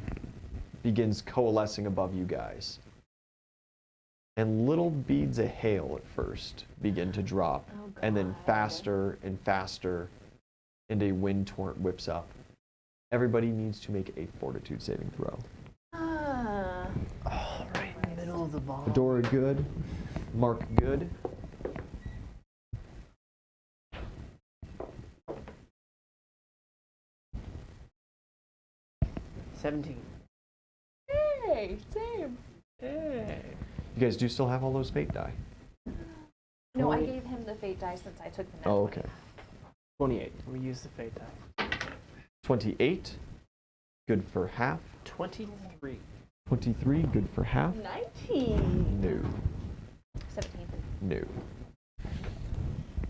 begins coalescing above you guys. And little beads of hail at first begin to drop, Oh, and then God. faster and faster, and a wind torrent whips up. Everybody needs to make a fortitude saving throw. Ah. Oh, right in the middle of the ball. Dora good, Mark good. $17. Hey, same. Hey. You guys do still have all those fate die? No, I 20. gave him the fate die since I took the net Oh, 20. okay. 28. We use the fate die. 28, good for half. 23. 23, good for half. 19. No. 17. No.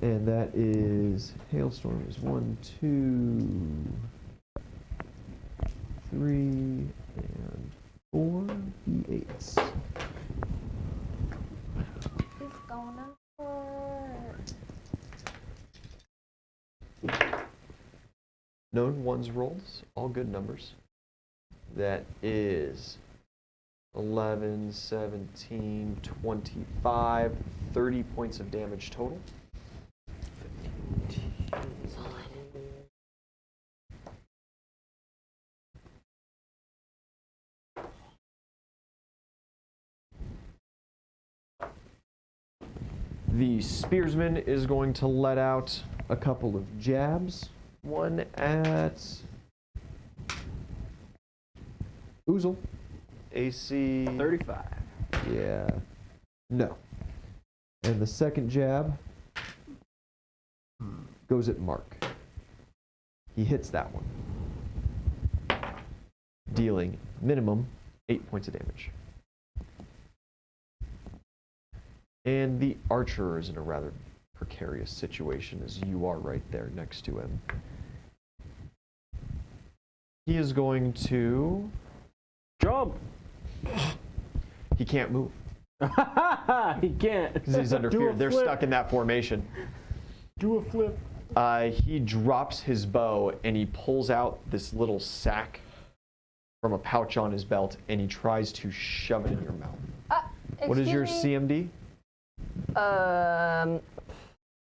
And that is hailstorm is 1, 2, 3, and 4 d8s. It's gonna hurt. Known ones rolls, all good numbers. That is 11, 17, 25, 30 points of damage total. The spearsman is going to let out a couple of jabs. One at Oozle. AC 35. Yeah. No. And the second jab goes at Mark. He hits that one, dealing minimum 8 points of damage. And the archer is in a rather precarious situation as you are right there next to him. He is going to... Jump! He can't move He can't. because he's under Do fear. a They're flip. stuck in that formation. Do a flip. He drops his bow and he pulls out this little sack from a pouch on his belt and he tries to shove it in your mouth. What is your Excuse me? CMD?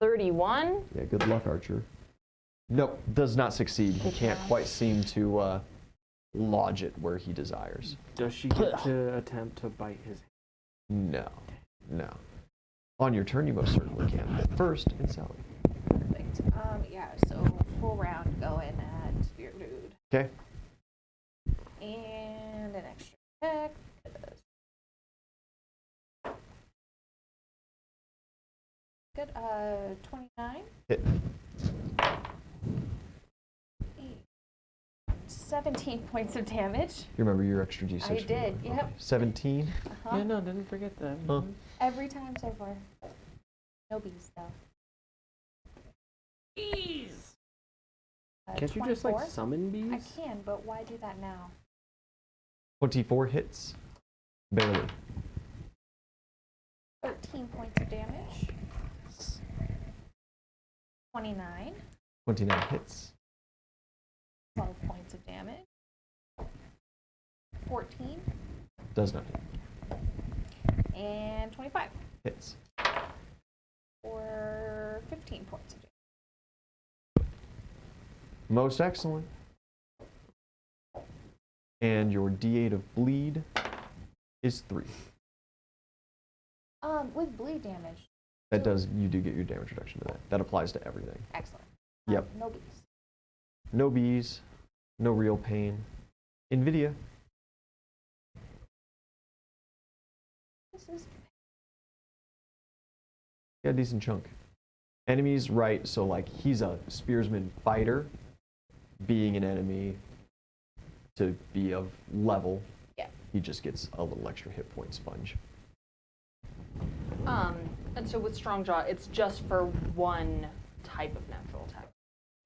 31. Yeah, good luck, Archer. Nope, does not succeed. He can't quite seem to lodge it where he desires. Does she get to attempt to bite his hand? No, no. On your turn, you most certainly can. But first, and Sally. Perfect. Yeah, so full round going at Spear Dude. Okay. And an extra check. Good. 29. Hit. 17 points of damage. You remember your extra d6? I from did, that? yep. Okay. 17. Uh-huh. Yeah, no, didn't forget that. Huh. Every time so far. No bees though. Bees! Can't you just like 24? summon bees? I can, but why do that now? 24 hits. Barely. 13 points of damage. 29. 29 hits. 12 points of damage. 14. Does not hit. And 25. Hits. For 15 points of damage. Most excellent. And your d8 of bleed is 3. With bleed damage. That does, you do get your damage reduction to that. That applies to everything. Excellent. Yep. No bees. No bees, no real pain. NVIDIA. got a decent chunk. Enemies, right, so like he's a spearsman fighter, being an enemy to be of level. Yeah. He just gets a little extra hit point sponge. And so with strong jaw, it's just for one type of natural attack.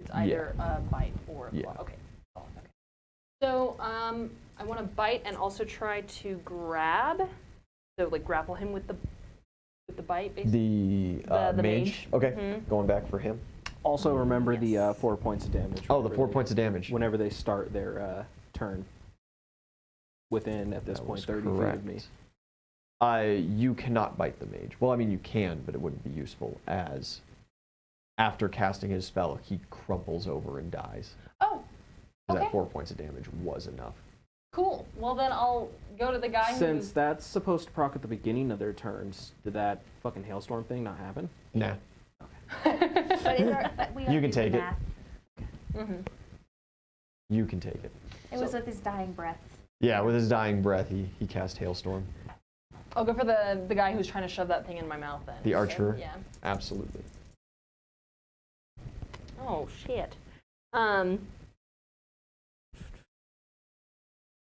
It's either a bite or a claw. Yeah. Okay. Oh, okay. So I want to bite and also try to grab. So like grapple him with the bite, basically. The The mage. mage. Okay, Mhm. going back for him. Also, remember the Yes. 4 points of damage. Oh, the whenever 4 they- points of damage. Whenever they start their turn. Within, at this That point, was 30 feet of me. correct. You cannot bite the mage. Well, I mean, you can, but it wouldn't be useful as after casting his spell, he crumples over and dies. Oh, 'Cause okay. that 4 points of damage was enough. cool. Well, then I'll go to the guy Since who... that's supposed to proc at the beginning of their turns, did that fucking hailstorm thing not happen? Nah. But it's we You already can did take the it. math. Mm-hmm. You can take it. It was with his dying breath. Yeah, with his dying breath, he cast Hailstorm. I'll go for the guy who's trying to shove that thing in my mouth then. The archer? Yeah. Absolutely. Oh, shit.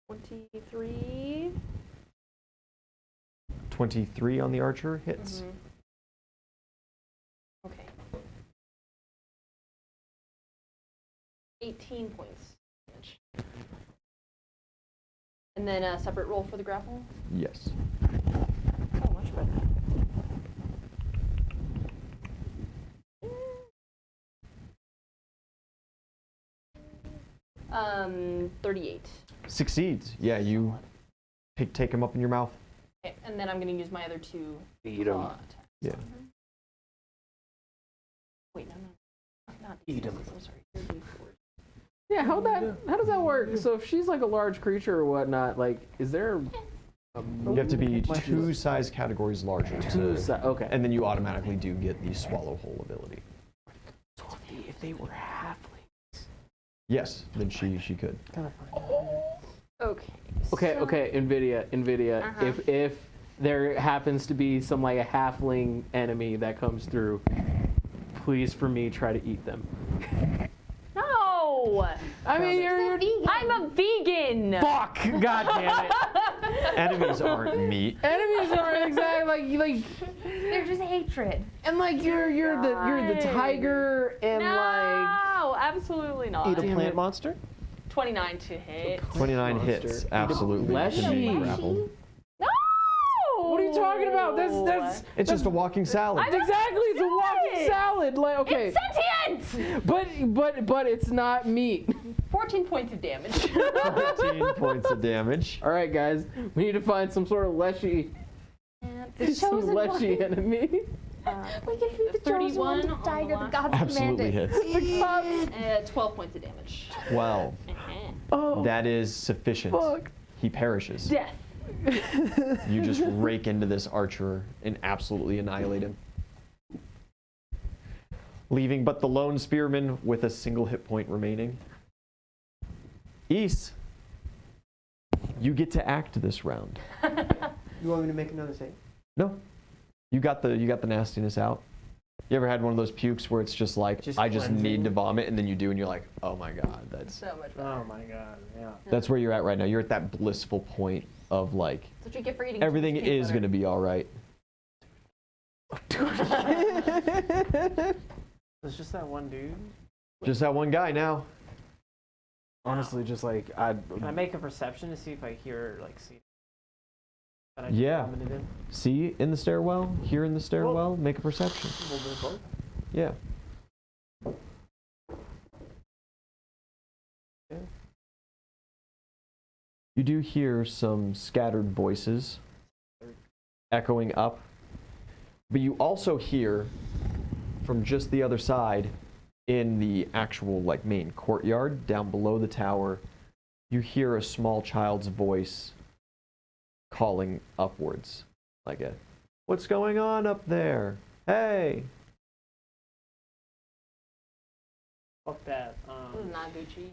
23. 23 on the archer hits. Mhm. Okay. 18 points damage. And then a separate roll for the grapple? Yes. Oh, much better. 38. Succeeds. Yeah, you take him up in your mouth. Okay, and then I'm going to use my other two Eat claw 'em. attacks. Yeah. Wait, no. Not Eat 'em. D6s, I'm sorry. They're D4s. Yeah, how does that work? So if she's like a large creature or whatnot, like, is there a You have to be Much- 2 size categories larger. Okay. And then you automatically do get the swallow whole ability. So if they were halflings. Yes, then she could. Gotta find Okay. Okay, Nvidia. Uh-huh. If there happens to be some like a halfling enemy that comes through, please for me try to eat them. No! I mean, you're I'm a vegan! fuck. God damn it. Enemies aren't meat. Enemies aren't exactly like They're just hatred. and like you're the tiger and No, absolutely not. Eat a plant monster? 29 to hit. 29 Monster. hits, Eat a absolutely. fleshy. Can be Fleshy? grappled. No! What are you talking about? That's It's just a walking salad. That's exactly, it's a walking Yes! salad. Like, okay, It's sentient! but it's not meat. 14 points of damage. 15 points of damage. All right, guys, we need to find some sort of leshy, The some chosen leshy one. enemy. We can feed the chosen 31 one to on the tiger. The last gods Absolutely commanded. hits. 12 points of damage. 12. Oh, That is sufficient. fuck. He perishes. Death. You just rake into this archer and absolutely annihilate him. Leaving but the lone spearman with a single hit point remaining. Ys, you get to act this round. You want me to make another save? No, you got the nastiness out. You ever had one of those pukes where it's just like, Just I just cleansing? need to vomit, and then you do, and you're like, oh my god, that's So much better. Oh my god, yeah. that's where you're at right now. You're at that blissful point of like, That's what you get for eating everything peanut is butter. gonna be all right. It's just that one dude. Just that one guy now. Honestly, just like Can I make a perception to see if I hear like see? That I just Yeah. vomited in? See in the stairwell, here in the stairwell, make a perception. A little bit of both. Yeah. Yeah. You do hear some scattered voices echoing up, but you also hear from just the other side in the actual like main courtyard down below the tower, you hear a small child's voice calling upwards like a, what's going on up there? Hey. Fuck that. This is not Gucci.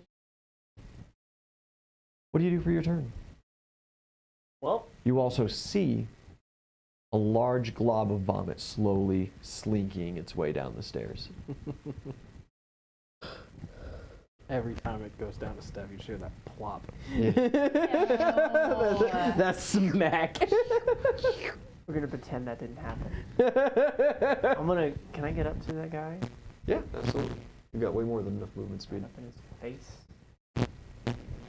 What do you do for your turn? Well, You also see a large glob of vomit slowly slinking its way down the stairs. Every time it goes down a step, you hear that plop. Yeah. That smack. We're gonna pretend that didn't happen. Can I get up to that guy? Yeah, absolutely. You got way more than enough movement speed. Up in his face. Hit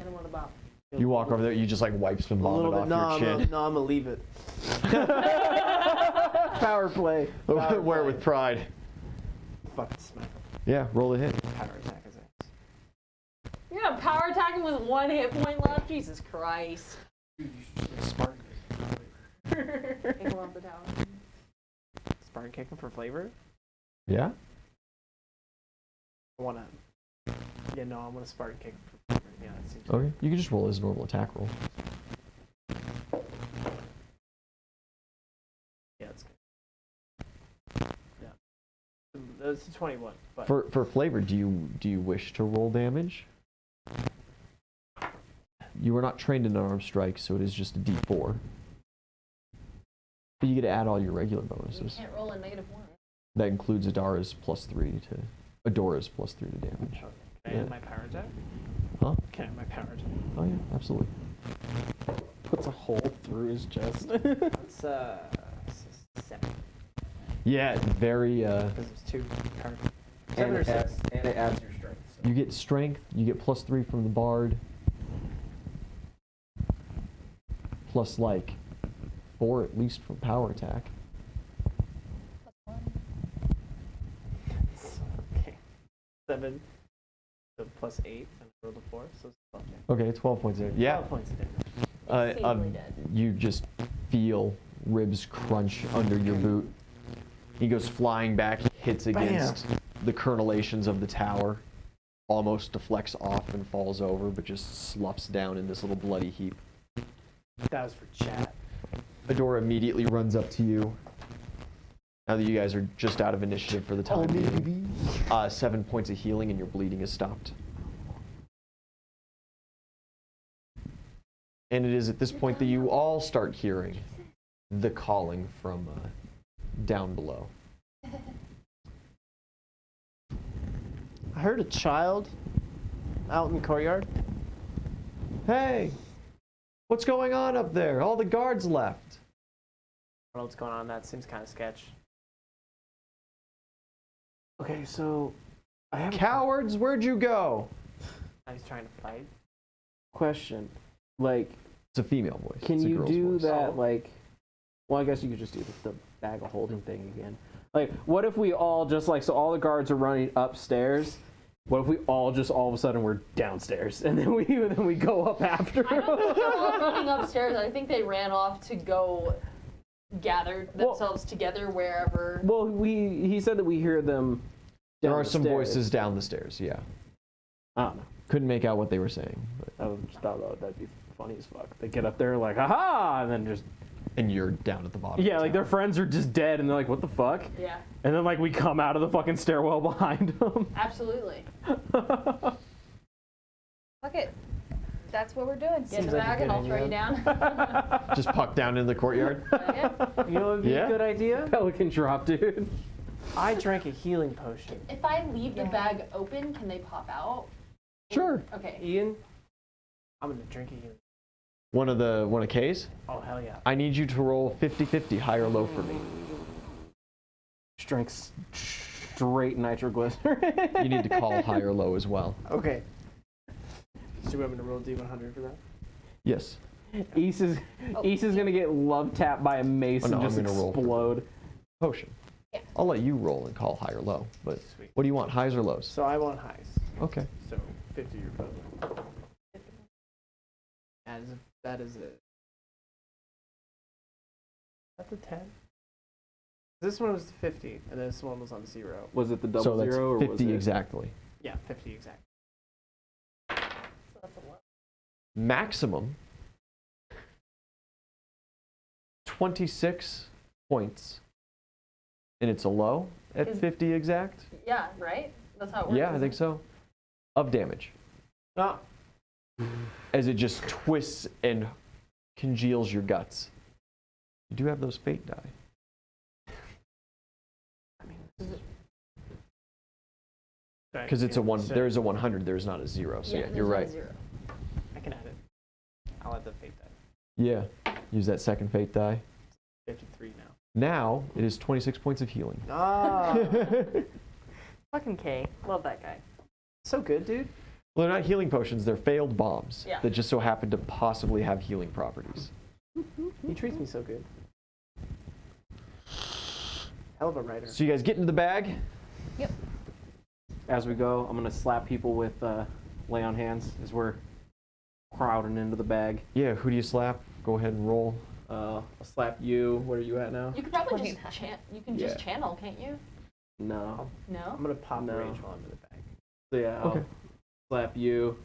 him with a bop. You walk over there, you just like wipe some A vomit little bit. off your chin. No, I'm gonna leave it. Power play. Wear it with pride. Fucking smack him. Yeah, roll a hit. Power attack his ass. You're gonna power attack him with 1 hit point left? Jesus Christ. Dude, you should just Spartan. Take him off the tower. Spartan kick him for flavor? Yeah? I wanna. Yeah, no, I wanna Spartan kick him for flavor. Yeah, that seems. Okay. You can just roll as a normal attack roll. Yeah, that's good. Yeah. That's a 21. But For flavor, do you wish to roll damage? You are not trained in unarmed strike, so it is just a D4. But you get to add all your regular You bonuses. can't roll a -1. That includes Adora's +3 to damage. okay. Can I Yeah. add my power attack? Huh? Can I add my power attack? Oh yeah, absolutely. Puts a hole through his chest. That's 7. Yeah, it's very. Because it's 2 power. 7 And or it 6. adds, and it adds your strength. So. You get strength. You get +3 from the bard. Plus like 4 at least from power attack. Okay. 7. So plus 8, and I rolled a 4, so it's 12 damage. Okay, 12 points there. Yeah. 12 points of damage. Insanely dead. You just feel ribs crunch under your boot. He goes flying back, hits against the crenellations of the tower, almost deflects off and falls over, but just sloughs down in this little bloody heap. That was for chat. Adora immediately runs up to you. Now that you guys are just out of initiative for the time being. 7 points of healing and your bleeding is stopped. And it is at this point that you all start hearing the calling from down below. I heard a child out in the courtyard. Hey! What's going on up there? All the guards left. I don't know what's going on. That seems kind of sketch. Okay, so I have Cowards, where'd you go? Now he's trying to fight. a question. Like, It's a female voice. can It's a you girl's do voice. that, like, well, I guess you could just do the bag of holding thing again. Like, what if we all just, like, so all the guards are running upstairs. What if we all just all of a sudden we're downstairs and then we go up after? I don't think they're all running upstairs. I think they ran off to go gather themselves together wherever. Well, he said that we hear them. There down are the some stairs. voices down the stairs, yeah. I don't know. Couldn't make out what they were saying. But. I just thought that'd be funny as fuck. They get up there like, aha, and then just And you're down at the bottom. yeah, of the like their tower. friends are just dead, and they're like, what the fuck? Yeah, And then like we come out of the fucking stairwell behind them. absolutely. Fuck it. That's what we're doing. Get in Seems the like a bag and good I'll throw you idea. down. Just puck down in the courtyard. Yeah. You know what would be Yeah. a good idea? Pelican drop, dude. I drank a healing potion. If I leave the bag open, can they pop out? Sure. Okay. Ian, I'm gonna drink a healing. One of K's. Oh hell yeah! I need you to roll 50-50, high or low for me. Drank straight nitroglycerin. You need to call high or low as well. Okay. So you want me to roll D100 for that? Yes. Isa's gonna get love tapped by a mace Oh, no, and just I'm gonna roll for- explode. Potion. Yeah. I'll let you roll and call high or low. But Sweet. what do you want, highs or lows? So I want highs. Okay. So 50 or better. That is it. That's a 10. This one was 50, and this one was on 0. Was it the double So that's zero or was 50 it? exactly. Yeah, 50 exactly. So that's a lot. Maximum 26 points. And it's a low at Is- 50 exact? Yeah, right? That's how it works. Yeah, I isn't think it? so. Of damage. Ah, As it just twists and congeals your guts. You do have those fate die. I mean, Because it's a one. So There is a 100. There is not a 0. So yeah, you're right. Zero. I can add it. I'll add the fate die. Yeah. Use that second fate die. 53 now. Now it is 26 points of healing. Ah, Fucking K. Love that guy. so good, dude. Well, they're not healing potions. They're failed bombs Yeah. that just so happen to possibly have healing properties. He treats me so good. Hell of a writer. So you guys get into the bag. As we go, I'm gonna slap people with lay on hands as we're crowding into the bag. Yeah. Who do you slap? Go ahead and roll. I'll slap you. Where are you at now? You could probably 29. just chant. You can just Yeah. channel, can't you? No. No. I'm gonna pop No. rage while I'm in the bag. So yeah, I'll Okay. slap you.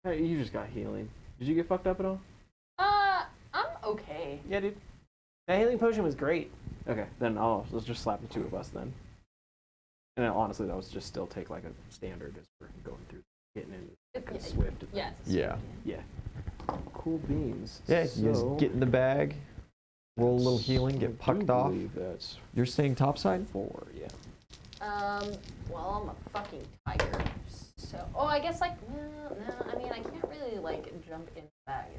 Hey, you just got healing. Did you get fucked up at all? I'm okay. Yeah, dude. That healing potion was great. Okay, then let's just slap the two of us then. And then honestly, that was just still take like a standard as we're going through, getting in Yeah, swift. yeah. It's a Yeah. Yeah. Cool beans. Yeah. You guys So, get in the bag. Roll a little healing. I Get do pucked off. believe that's You're staying topside. 4. Yeah. Well, I'm a fucking tiger. So, I guess like, no. I mean, I can't really like jump in the bag.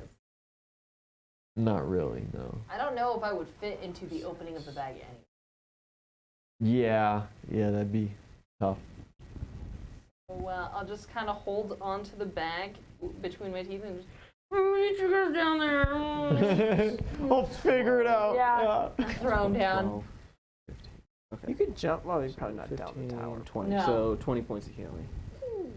Not really. No. I don't know if I would fit into the opening of the bag anyway. Yeah. Yeah. That'd be tough. So, I'll just kind of hold onto the bag between my teeth and just, meet you guys down there. I'll figure it out. Yeah. Throw 'em down. 12, 15. Okay. You could jump. Well, you're probably not 15, down the tower. 20. No. So 20 points of healing. Ooh.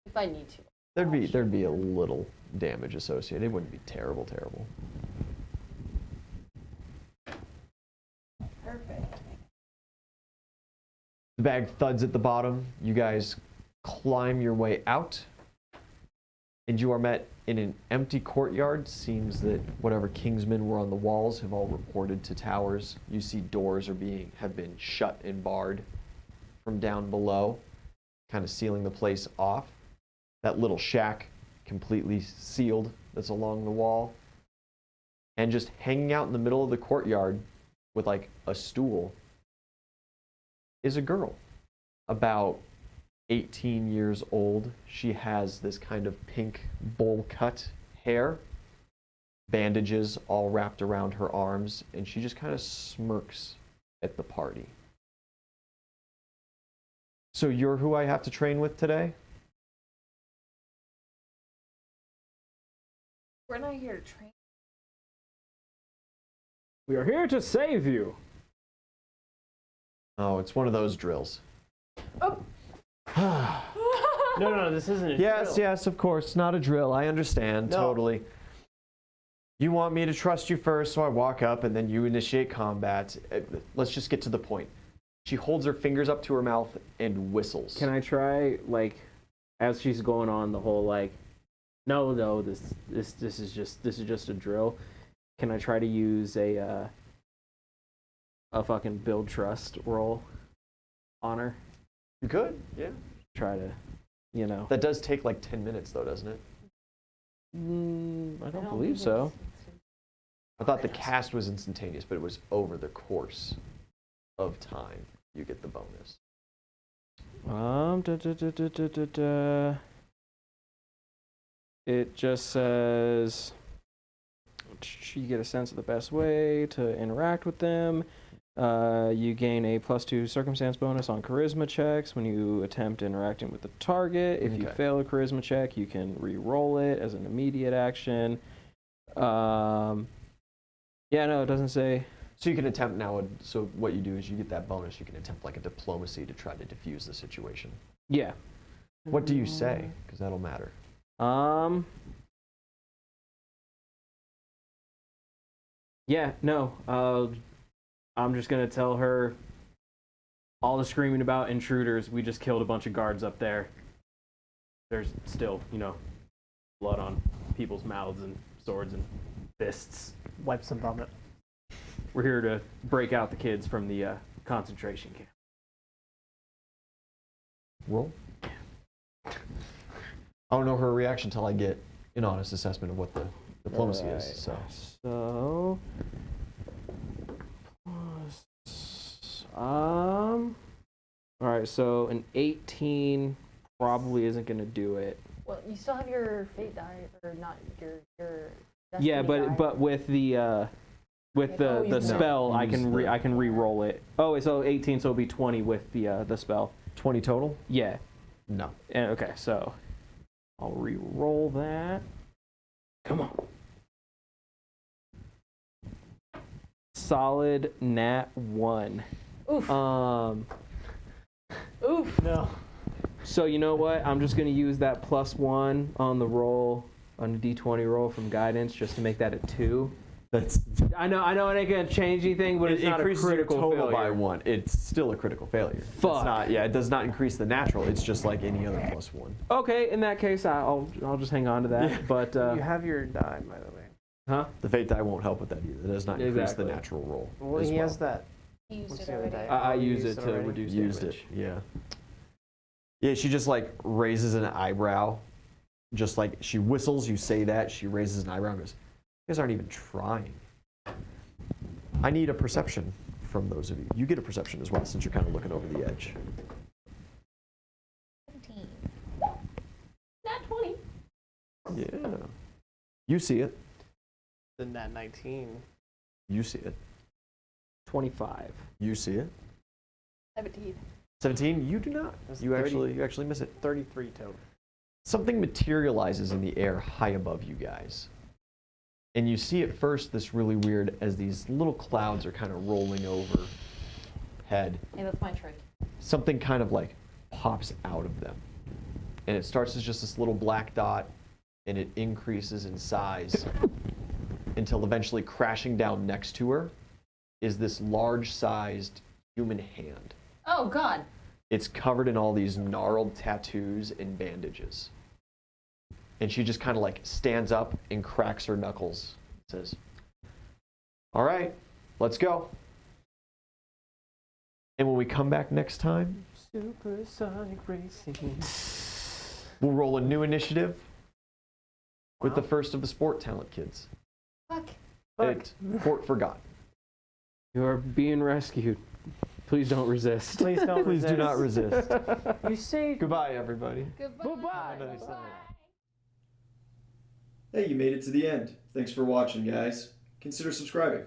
If I need to. There'd be a little damage associated. It wouldn't be terrible. Perfect. The bag thuds at the bottom. You guys climb your way out, and you are met in an empty courtyard. Seems that whatever Kingsmen were on the walls have all reported to towers. You see doors have been shut and barred from down below, kind of sealing the place off. That little shack completely sealed that's along the wall. And just hanging out in the middle of the courtyard with like a stool is a girl about 18 years old. She has this kind of pink bowl cut hair, bandages all wrapped around her arms, and she just kind of smirks at the party. So you're who I have to train with today? We're not here to train. We are here to save you. Oh, it's one of those drills. No, this isn't a Yes, drill. yes, of course. Not a drill. I understand. No. Totally. You want me to trust you first, so I walk up and then you initiate combat. Let's just get to the point. She holds her fingers up to her mouth and whistles. Can I try, like, as she's going on the whole, like, no, this is just a drill. Can I try to use a fucking build trust roll on her? You could, yeah. Try to, you know. That does take like 10 minutes, though, doesn't it? I don't believe so. I thought the cast was instantaneous, but it was over the course of time. You get the bonus. It just says you get a sense of the best way to interact with them. You gain a +2 circumstance bonus on charisma checks when you attempt interacting with the target. If you Okay. fail a charisma check, you can re-roll it as an immediate action. Yeah, no, it doesn't say. So you can attempt now, so what you do is you get that bonus, you can attempt like a diplomacy to try to diffuse the situation. Yeah. What do you say? Because that'll matter. Yeah, no. I'm just gonna tell her all the screaming about intruders. We just killed a bunch of guards up there. There's still, blood on people's mouths and swords and fists. Wipe some vomit. We're here to break out the kids from the concentration camp. Roll. I don't know her reaction until I get an honest assessment of what the Diplomacy Alright, is, so. So. Alright, so an 18 probably isn't gonna do it. Well, you still have your fate die, or not your Yeah, destiny die. but with the Like, oh, you the can- spell, I Use can the- I can re-roll it. Oh, so 18, so it'll be 20 with the spell. 20 total? Yeah. No. And okay, so I'll re-roll that. Come on. Solid nat 1. Oof. Oof. No. So you know what? I'm just gonna use that +1 on the roll, on the D20 roll from guidance, just to make that a 2. That's I know it ain't gonna change anything, but it it's not a increases your critical total failure. by 1. It's still a critical failure. Fuck. It's not, yeah, it does not increase the natural. It's just like any other +1. Okay, in that case, I'll just hang on to that. Yeah. But You have your die, by the way. huh? The fate die won't help with that either. It does not increase Exactly. the natural roll. Well, as he well. has that. You used What's it the other already. die? I Oh, you use it used it to already? reduce Used damage. it, yeah. Yeah, she just like raises an eyebrow. Just like she whistles, you say that, she raises an eyebrow and goes, "You guys aren't even trying." I need a perception from those of you. You get a perception as well, since you're kind of looking over the edge. 17. Nat 20. Yeah. You see it. Then that 19. You see it. 25. You see it. 17. 17, you do not. That's You 30. actually miss it. 33 total. Something materializes in the air high above you guys. And you see at first this really weird as these little clouds are kind of rolling over head. Hey, that's my trick. Something kind of like pops out of them. And it starts as just this little black dot and it increases in size until eventually crashing down next to her is this large-sized human hand. Oh, God. It's covered in all these gnarled tattoos and bandages. And she just kind of like stands up and cracks her knuckles. Says, "All right, let's go." And when we come back next time, Supersonic racing. we'll roll a new initiative with the first of the sport talent kids. Fuck. At Fort Forgotten. You are being rescued. Please don't resist. Please don't Please do not resist. You saved. Goodbye, everybody. Goodbye. Bye-bye. Have a nice Bye. night. Hey, you made it to the end. Thanks for watching, guys. Consider subscribing.